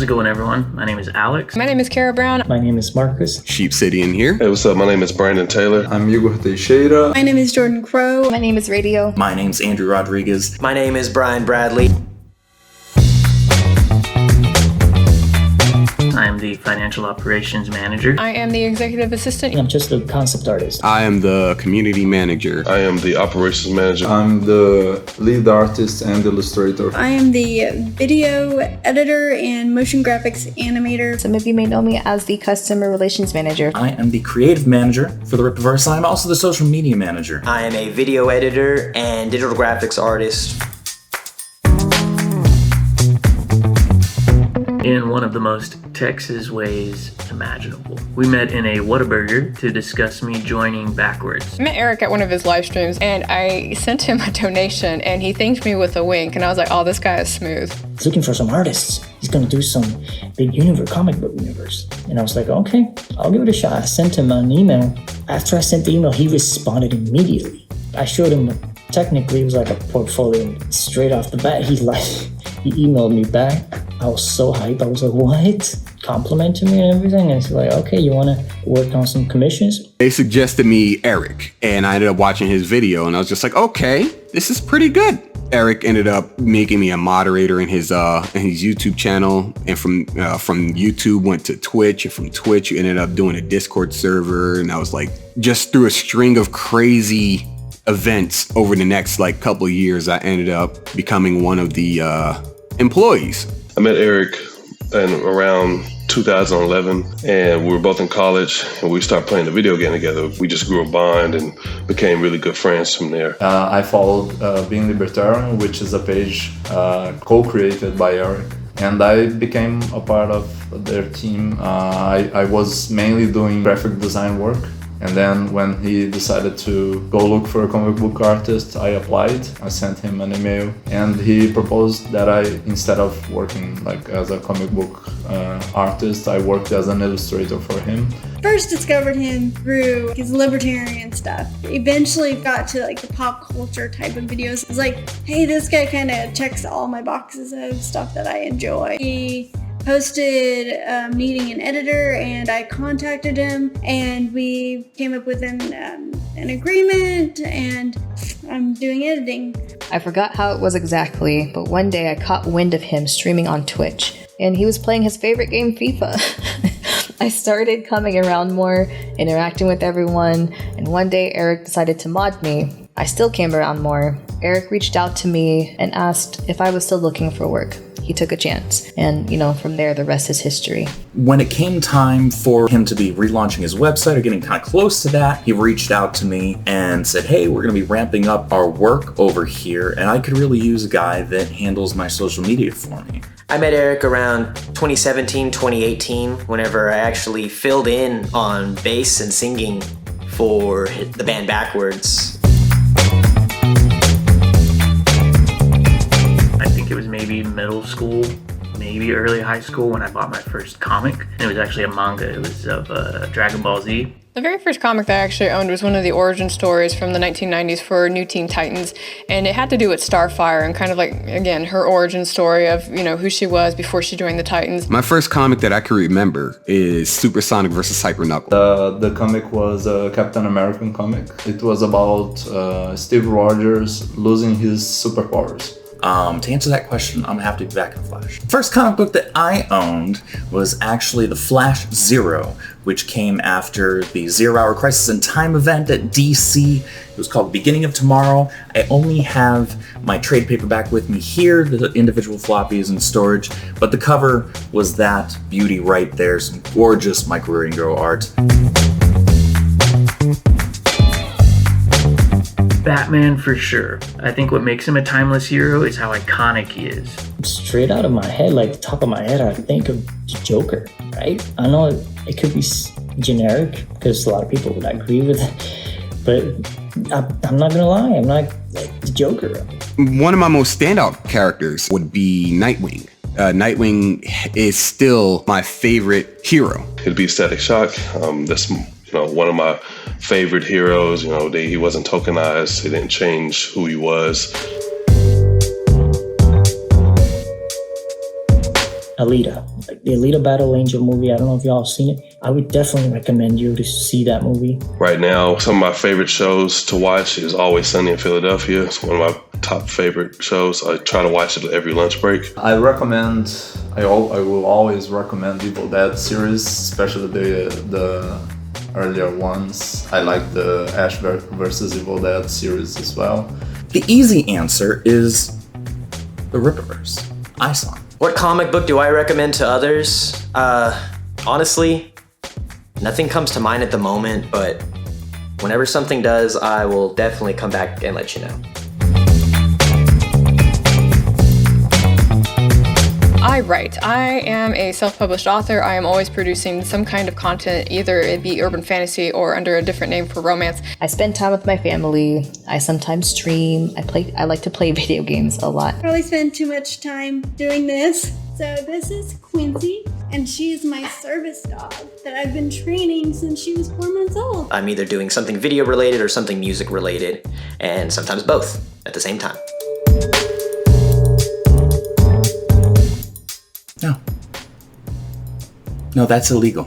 it going, everyone? My name is Alex. My name is Kara Brown. My name is Marcus. Sheep City in here. Hey, what's up? My name is Brandon Taylor. I'm Igor Teixeira. My name is Jordan Crow. My name is Radio. My name's Andrew Rodriguez. My name is Brian Bradley. I am the Financial Operations Manager. I am the Executive Assistant. I'm just a concept artist. I am the Community Manager. I am the Operations Manager. I'm the lead artist and illustrator. I am the video editor and motion graphics animator. Some of you may know me as the Customer Relations Manager. I am the Creative Manager for the Rippaverse. I'm also the Social Media Manager. I am a video editor and digital graphics artist. In one of the most Texas ways imaginable. We met in a Whataburger to discuss me joining Backwards. I met Eric at one of his live streams and I sent him a donation and he thanked me with a wink and I was like, oh, this guy is smooth. He's looking for some artists. He's gonna do some big comic book universe. And I was like, okay, I'll give it a shot. I sent him an email. After I sent the email, he responded immediately. I showed him, technically it was like a portfolio. Straight off the bat, he emailed me back. I was so hyped. I was like, what? Complimenting me and everything. And he's like, okay, you want to work on some commissions? They suggested me Eric, and I ended up watching his video, and I was just like, okay, this is pretty good. Eric ended up making me a moderator in his YouTube channel, and from YouTube went to Twitch, and from Twitch you ended up doing a Discord server, and I was like, just through a string of crazy events over the next like couple of years, I ended up becoming one of the employees. I met Eric in around 2011, and we were both in college, and we started playing the video game together. We just grew a bond and became really good friends from there. I followed Being Libertarian, which is a page co-created by Eric, and I became a part of their team. I was mainly doing graphic design work. And then when he decided to go look for a comic book artist, I applied. I sent him an email and he proposed that instead of working like as a comic book artist, I worked as an illustrator for him. First discovered him through his libertarian stuff. Eventually got to like the pop culture type of videos. It's like, hey, this guy kind of checks all my boxes of stuff that I enjoy. He posted needing an editor and I contacted him and we came up with an agreement and I'm doing editing. I forgot how it was exactly, but one day I caught wind of him streaming on Twitch and he was playing his favorite game, FIFA. I started coming around more, interacting with everyone, and one day Eric decided to mod me. I still came around more. Eric reached out to me and asked if I was still looking for work. He took a chance, and from there the rest is history. When it came time for him to be relaunching his website or getting kind of close to that, he reached out to me and said, hey, we're going to be ramping up our work over here, and I could really use a guy that handles my social media for me. I met Eric around 2017, 2018, whenever I actually filled in on bass and singing for the band Backwards. It was maybe middle school, maybe early high school when I bought my first comic. And it was actually a manga. It was of Dragon Ball Z. The very first comic that I actually owned was one of the origin stories from the 1990s for New Teen Titans. And it had to do with Starfire and kind of like, again, her origin story of, who she was before she joined the Titans. My first comic that I can remember is Supersonic vs. Hyper Knuckle. The comic was a Captain American comic. It was about Steve Rogers losing his superpowers. To answer that question, I'm gonna have to be back in a flash. First comic book that I owned was actually The Flash Zero, which came after the 0 Hour Crisis in Time event at DC. It was called Beginning of Tomorrow. I only have my trade paperback with me here, the individual floppies in storage, but the cover was that beauty right there, some gorgeous Micro Ringo art. Batman for sure. I think what makes him a timeless hero is how iconic he is. Straight out of my head, like the top of my head, I think of Joker, right? I know it could be generic because a lot of people would agree with it, but I'm not gonna lie, I'm not like the Joker. One of my most standout characters would be Nightwing. Nightwing is still my favorite hero. It'd be Static Shock. That's one of my favorite heroes. He wasn't tokenized. He didn't change who he was. Alita, like the Alita Battle Angel movie. I don't know if y'all have seen it. I would definitely recommend you to see that movie. Right now, some of my favorite shows to watch is Always Sunny in Philadelphia. It's one of my top favorite shows. I try to watch it every lunch break. I will always recommend Evil Dead series, especially the earlier ones. I like the Ash versus Evil Dead series as well. The easy answer is the Rippaverse. Iceland. What comic book do I recommend to others? Honestly, nothing comes to mind at the moment, but whenever something does, I will definitely come back and let you know. I write. I am a self-published author. I am always producing some kind of content, either it be urban fantasy or under a different name for romance. I spend time with my family. I sometimes stream. I like to play video games a lot. Probably spend too much time doing this. So this is Quincy, and she is my service dog that I've been training since she was 4 months old. I'm either doing something video related or something music related, and sometimes both at the same time. No, that's illegal.